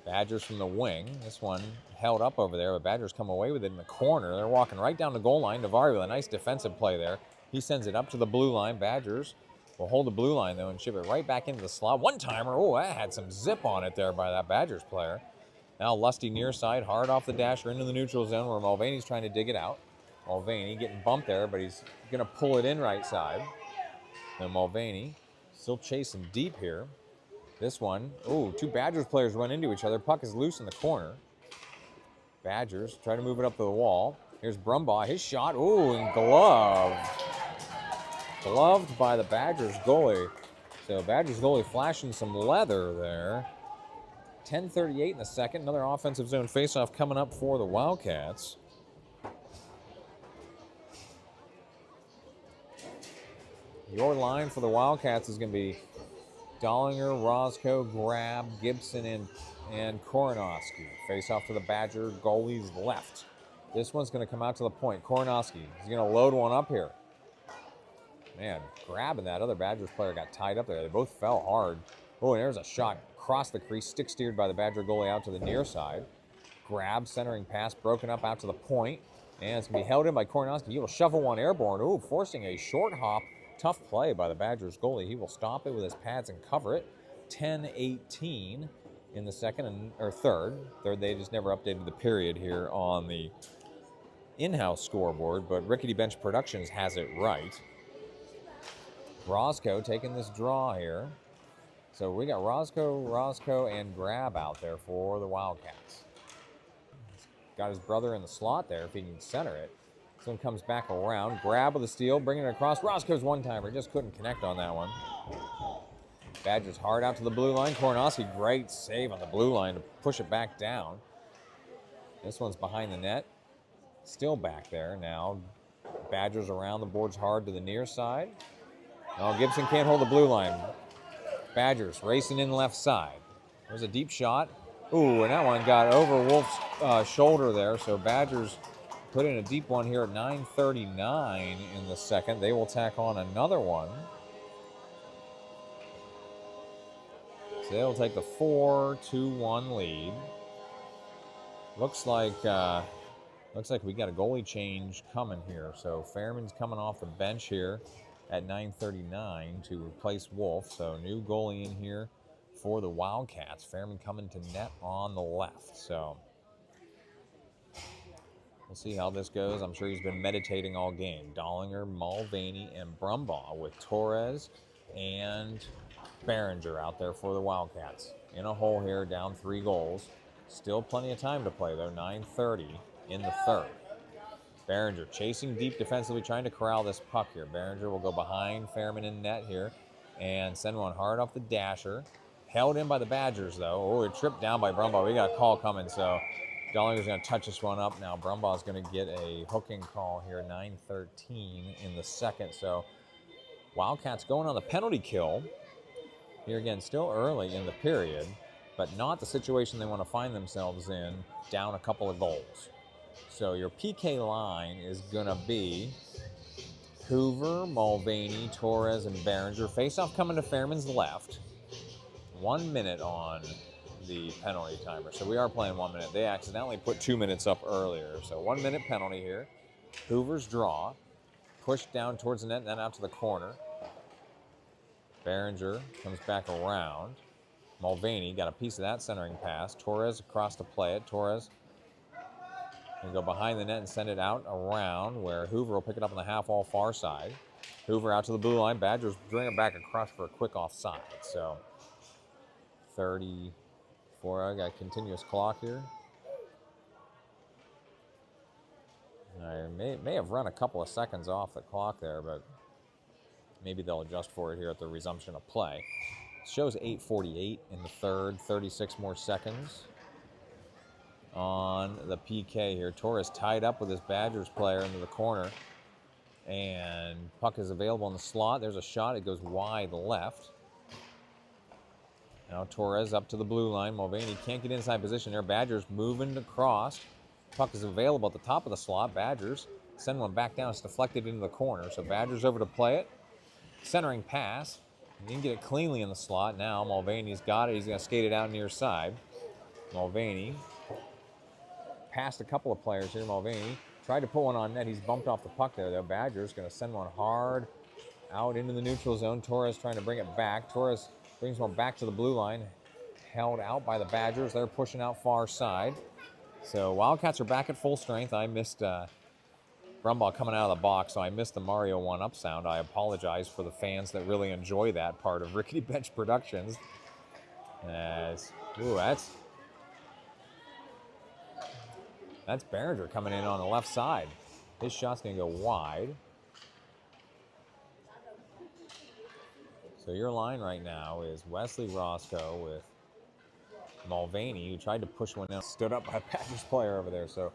Badgers from the wing. This one held up over there, but Badgers come away with it in the corner. They're walking right down the goal line. Navari with a nice defensive play there. He sends it up to the blue line. Badgers will hold the blue line, though, and ship it right back into the slot. One-timer. Oh, that had some zip on it there by that Badgers player. Now Lusty near side, hard off the dasher into the neutral zone where Mulvaney's trying to dig it out. Mulvaney getting bumped there, but he's going to pull it in right side. Now Mulvaney still chasing deep here. This one, ooh, two Badgers players run into each other. Puck is loose in the corner. Badgers try to move it up to the wall. Here's Brumbaugh, his shot, ooh, and gloved. Gloved by the Badgers goalie. So Badgers goalie flashing some leather there. 10:38 in the second. Another offensive zone faceoff coming up for the Wildcats. Your line for the Wildcats is going to be Dollinger, Roscoe, Grab, Gibson, and Koronowski. Face off to the Badger goalie's left. This one's going to come out to the point. Koronowski is going to load one up here. Man, Grab and that other Badgers player got tied up there. They both fell hard. Oh, and there's a shot across the crease, stick steered by the Badger goalie out to the near side. Grab, centering pass, broken up out to the point. And it's going to be held in by Koronowski. He will shovel one airborne. Ooh, forcing a short hop. Tough play by the Badgers goalie. He will stop it with his pads and cover it. 10:18 in the second or third. They just never updated the period here on the in-house scoreboard, but Rickety Bench Productions has it right. Roscoe taking this draw here. So we got Roscoe, and Grab out there for the Wildcats. He's got his brother in the slot there if he can center it. This one comes back around. Grab with the steal, bringing it across. Roscoe's one-timer, just couldn't connect on that one. Badgers hard out to the blue line. Koronowski, great save on the blue line to push it back down. This one's behind the net. Still back there now. Badgers around the boards hard to the near side. Oh, Gibson can't hold the blue line. Badgers racing in left side. There's a deep shot. Ooh, and that one got over Wolf's shoulder there, so Badgers put in a deep one here at 9:39 in the second. They will tack on another one. So they'll take the 4-2-1 lead. Looks like we got a goalie change coming here. So Fairman's coming off the bench here at 9:39 to replace Wolf. So new goalie in here for the Wildcats. Fairman coming to net on the left. So we'll see how this goes. I'm sure he's been meditating all game. Dollinger, Mulvaney, and Brumbaugh with Torres and Behringer out there for the Wildcats. In a hole here, down 3 goals. Still plenty of time to play, though. 9:30 in the third. Behringer chasing deep defensively, trying to corral this puck here. Behringer will go behind Fairman in net here and send one hard off the dasher. Held in by the Badgers, though. Oh, it tripped down by Brumbaugh. We got a call coming, so Dollinger's going to touch this one up now. Brumbaugh's going to get a hooking call here, 9:13 in the second. So Wildcats going on the penalty kill. Here again, still early in the period, but not the situation they want to find themselves in, down a couple of goals. So your PK line is going to be Hoover, Mulvaney, Torres, and Behringer. Face-off coming to Fairman's left. 1 minute on the penalty timer. So we are playing 1 minute. They accidentally put 2 minutes up earlier. So 1 minute penalty here. Hoover's draw. Pushed down towards the net and then out to the corner. Behringer comes back around. Mulvaney got a piece of that centering pass. Torres across to play it. Torres can go behind the net and send it out around where Hoover will pick it up on the half wall far side. Hoover out to the blue line. Badgers bring it back across for a quick offside. So 34. I got a continuous clock here. I may have run a couple of seconds off the clock there, but maybe they'll adjust for it here at the resumption of play. It shows 8:48 in the third, 36 more seconds on the PK here. Torres tied up with his Badgers player into the corner, and puck is available in the slot. There's a shot. It goes wide left. Now Torres up to the blue line. Mulvaney can't get inside position there. Badgers moving across. Puck is available at the top of the slot. Badgers send one back down. It's deflected into the corner. So Badgers over to play it. Centering pass. He didn't get it cleanly in the slot. Now Mulvaney's got it. He's going to skate it out near side. Mulvaney passed a couple of players here. Mulvaney tried to put one on net. He's bumped off the puck there, though. Badgers going to send one hard out into the neutral zone. Torres trying to bring it back. Torres brings one back to the blue line. Held out by the Badgers. They're pushing out far side. So Wildcats are back at full strength. I missed Brumbaugh coming out of the box, so I missed the Mario 1-up sound. I apologize for the fans that really enjoy that part of Rickety Bench Productions. Ooh, that's Behringer coming in on the left side. His shot's going to go wide. So your line right now is Wesley Roscoe with Mulvaney, who tried to push one in, stood up by a Badgers player over there. So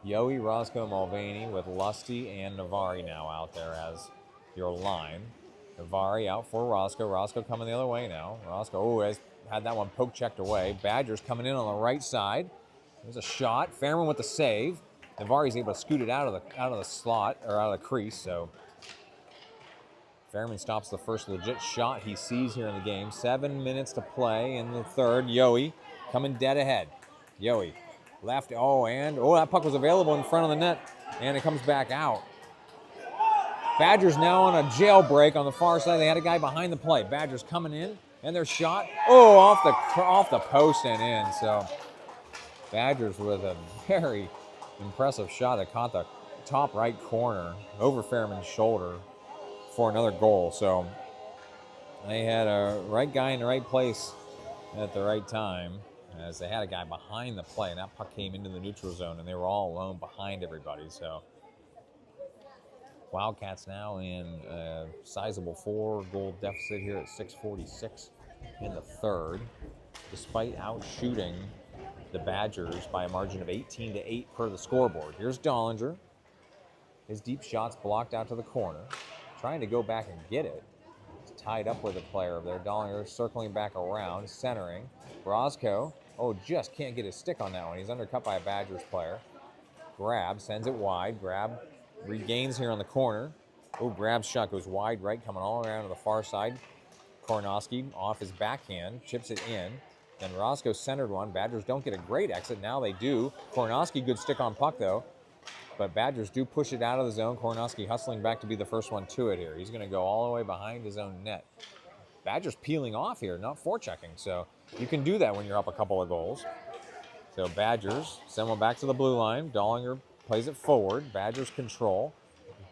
Yohe, Roscoe, Mulvaney with Lusty and Navari now out there as your line. Navari out for Roscoe. Roscoe coming the other way now. Roscoe, has had that one poke checked away. Badgers coming in on the right side. There's a shot. Fairman with the save. Navari's able to scoot it out of the slot, or out of the crease, so Fairman stops the first legit shot he sees here in the game. 7 minutes to play in the third. Yohe coming dead ahead. Yohe left. That puck was available in front of the net, and it comes back out. Badgers now on a jailbreak on the far side. They had a guy behind the play. Badgers coming in, and their shot, off the post and in. So Badgers with a very impressive shot that caught the top right corner over Fairman's shoulder for another goal. So they had a right guy in the right place at the right time, as they had a guy behind the play, and that puck came into the neutral zone, and they were all alone behind everybody. So Wildcats now in a sizable 4-goal deficit here at 6:46 in the third, despite outshooting the Badgers by a margin of 18-8 per the scoreboard. Here's Dollinger. His deep shot's blocked out to the corner. Trying to go back and get it. It's tied up with a player over there. Dollinger circling back around, centering. Roscoe, just can't get his stick on that one. He's undercut by a Badgers player. Grab, sends it wide. Grab regains here on the corner. Grab's shot goes wide right, coming all around to the far side. Kornoski off his backhand, chips it in. Then Roscoe centered one. Badgers don't get a great exit. Now they do. Kornoski, good stick on puck though. But Badgers do push it out of the zone. Kornoski hustling back to be the first one to it here. He's going to go all the way behind his own net. Badgers peeling off here, not forechecking. So you can do that when you're up a couple of goals. So Badgers send one back to the blue line. Dollinger plays it forward. Badgers control.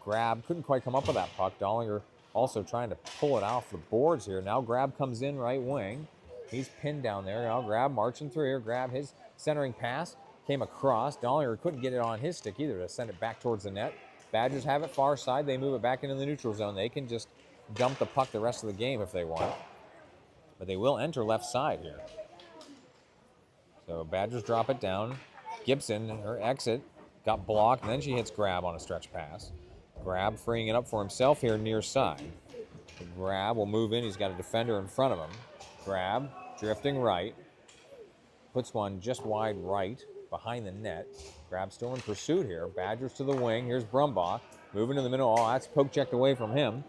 Grab couldn't quite come up with that puck. Dollinger also trying to pull it off the boards here. Now Grab comes in right wing. He's pinned down there. Now Grab marching through here. Grab his centering pass. Came across. Dollinger couldn't get it on his stick either to send it back towards the net. Badgers have it far side. They move it back into the neutral zone. They can just dump the puck the rest of the game if they want. But they will enter left side here. So Badgers drop it down. Gibson, her exit, got blocked, and then she hits Grab on a stretch pass. Grab freeing it up for himself here near side. Grab will move in. He's got a defender in front of him. Grab, drifting right. Puts one just wide right behind the net. Grab still in pursuit here. Badgers to the wing. Here's Brumbaugh. Moving to the middle. That's poke checked away from him.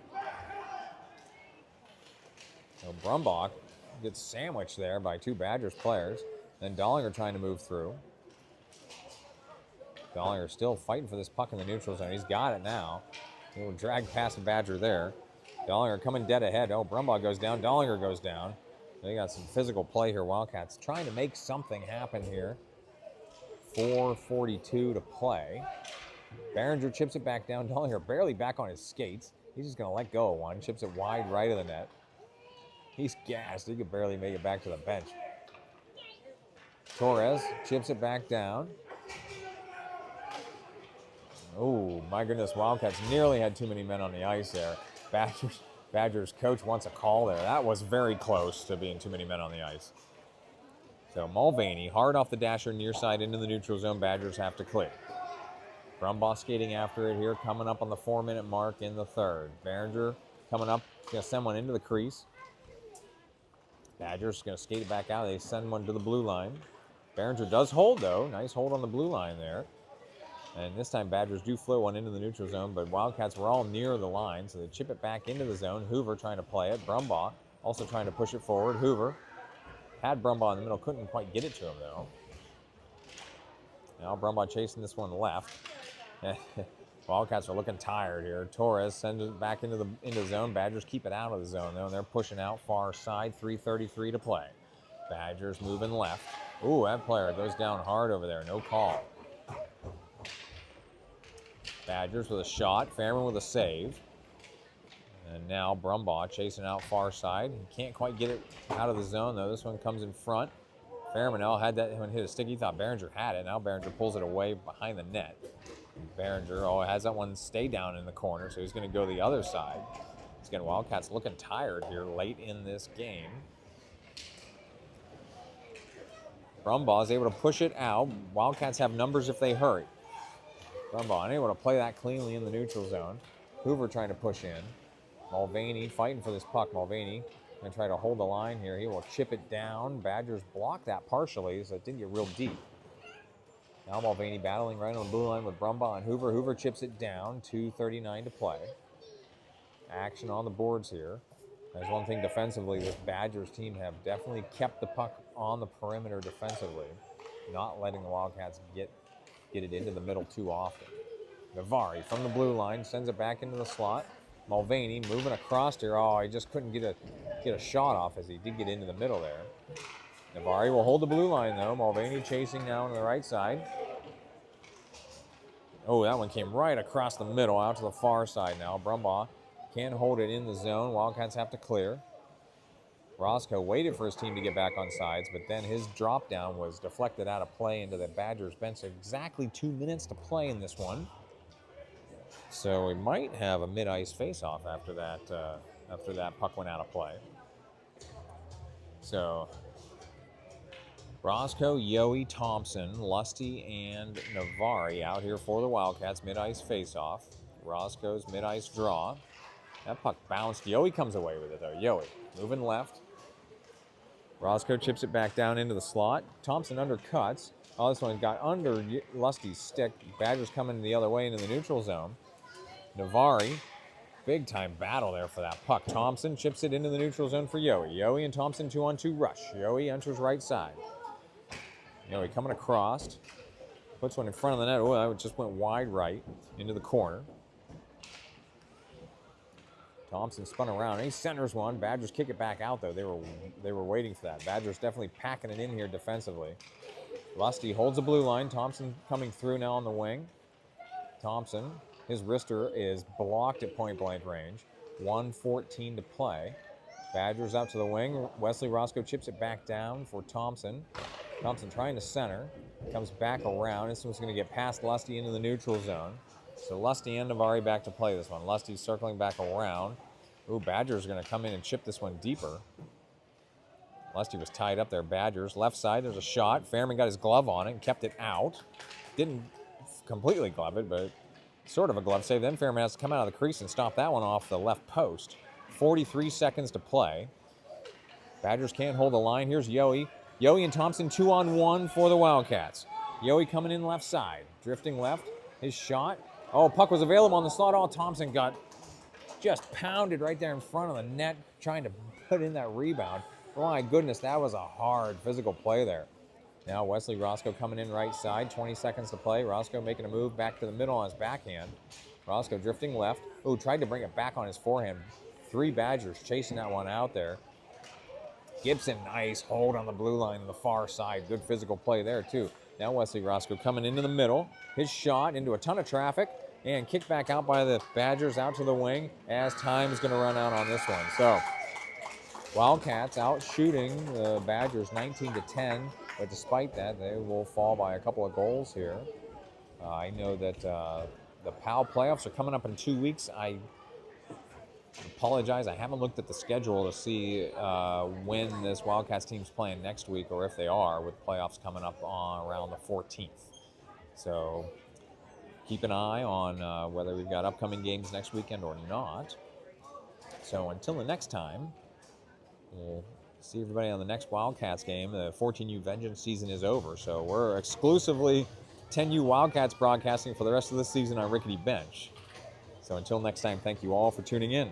So Brumbaugh gets sandwiched there by two Badgers players. Then Dollinger trying to move through. Dollinger still fighting for this puck in the neutral zone. He's got it now. He'll drag past the Badger there. Dollinger coming dead ahead. Brumbaugh goes down. Dollinger goes down. They got some physical play here. Wildcats trying to make something happen here. 4:42 to play. Behringer chips it back down. Dollinger barely back on his skates. He's just going to let go of one. Chips it wide right of the net. He's gassed. He could barely make it back to the bench. Torres chips it back down. Oh, my goodness. Wildcats nearly had too many men on the ice there. Badgers coach wants a call there. That was very close to being too many men on the ice. So Mulvaney, hard off the dasher, near side into the neutral zone. Badgers have to clear. Brumbaugh skating after it here, coming up on the 4-minute mark in the third. Behringer coming up, going to send one into the crease. Badgers going to skate it back out. They send one to the blue line. Behringer does hold, though. Nice hold on the blue line there. And this time Badgers do float one into the neutral zone, but Wildcats were all near the line, so they chip it back into the zone. Hoover trying to play it. Brumbaugh also trying to push it forward. Hoover had Brumbaugh in the middle, couldn't quite get it to him, though. Now Brumbaugh chasing this one left. Wildcats are looking tired here. Torres sends it back into the zone. Badgers keep it out of the zone, though, and they're pushing out far side. 3:33 to play. Badgers moving left. Ooh, that player goes down hard over there. No call. Badgers with a shot. Fairman with a save. And now Brumbaugh chasing out far side. He can't quite get it out of the zone, though. This one comes in front. Fairman had that when hit a stick. He thought Behringer had it. Now Behringer pulls it away behind the net. Behringer has that one stay down in the corner, so he's going to go the other side. Again, Wildcats looking tired here late in this game. Brumbaugh is able to push it out. Wildcats have numbers if they hurry. Brumbaugh unable to play that cleanly in the neutral zone. Hoover trying to push in. Mulvaney fighting for this puck. Mulvaney going to try to hold the line here. He will chip it down. Badgers block that partially, so it didn't get real deep. Now Mulvaney battling right on the blue line with Brumbaugh and Hoover. Hoover chips it down. 2:39 to play. Action on the boards here. There's one thing defensively, this Badgers team have definitely kept the puck on the perimeter defensively, not letting the Wildcats get it into the middle too often. Navari from the blue line sends it back into the slot. Mulvaney moving across here. Oh, he just couldn't get a shot off as he did get into the middle there. Navari will hold the blue line though. Mulvaney chasing now on the right side. Oh, that one came right across the middle out to the far side now. Brumbaugh can't hold it in the zone. Wildcats have to clear. Roscoe waited for his team to get back on sides, but then his drop down was deflected out of play into the Badgers bench. Exactly 2 minutes to play in this one. So we might have a mid-ice face-off after that puck went out of play. So Roscoe, Yohe, Thompson, Lusty, and Navari out here for the Wildcats. Mid-ice face-off. Roscoe's mid-ice draw. That puck bounced. Yohe comes away with it, though. Yohe moving left. Roscoe chips it back down into the slot. Thompson undercuts. Oh, this one got under Lusty's stick. Badgers coming the other way into the neutral zone. Navari, big-time battle there for that puck. Thompson chips it into the neutral zone for Yohe. Yohe and Thompson 2-on-2 rush. Yohe enters right side. Yohe coming across. Puts one in front of the net. Oh, that just went wide right into the corner. Thompson spun around. He centers one. Badgers kick it back out, though. They were waiting for that. Badgers definitely packing it in here defensively. Lusty holds the blue line. Thompson coming through now on the wing. Thompson, his wrister is blocked at point-blank range. 1:14 to play. Badgers out to the wing. Wesley Roscoe chips it back down for Thompson. Thompson trying to center. Comes back around. This one's going to get past Lusty into the neutral zone. So Lusty and Navari back to play this one. Lusty's circling back around. Ooh, Badgers are going to come in and chip this one deeper. Lusty was tied up there. Badgers, left side, there's a shot. Fairman got his glove on it and kept it out. Didn't completely glove it, but sort of a glove save. Then Fairman has to come out of the crease and stop that one off the left post. 43 seconds to play. Badgers can't hold the line. Here's Yohe. Yohe and Thompson 2-on-1 for the Wildcats. Yohe coming in left side. Drifting left. His shot. Oh, puck was available on the slot. Oh, Thompson got just pounded right there in front of the net trying to put in that rebound. Oh, my goodness, that was a hard physical play there. Now Wesley Roscoe coming in right side. 20 seconds to play. Roscoe making a move back to the middle on his backhand. Roscoe drifting left. Oh, tried to bring it back on his forehand. 3 Badgers chasing that one out there. Gibson, nice hold on the blue line on the far side. Good physical play there, too. Now Wesley Roscoe coming into the middle. His shot into a ton of traffic and kicked back out by the Badgers out to the wing as time is going to run out on this one. So Wildcats out shooting the Badgers 19-10, but despite that, they will fall by a couple of goals here. I know that the PAL playoffs are coming up in 2 weeks. I apologize, I haven't looked at the schedule to see when this Wildcats team's playing next week, or if they are, with playoffs coming up on around the 14th. So keep an eye on whether we've got upcoming games next weekend or not. So until the next time, we'll see everybody on the next Wildcats game. The 14U Vengeance season is over, so we're exclusively 10U Wildcats broadcasting for the rest of the season on Rickety Bench. So until next time, thank you all for tuning in.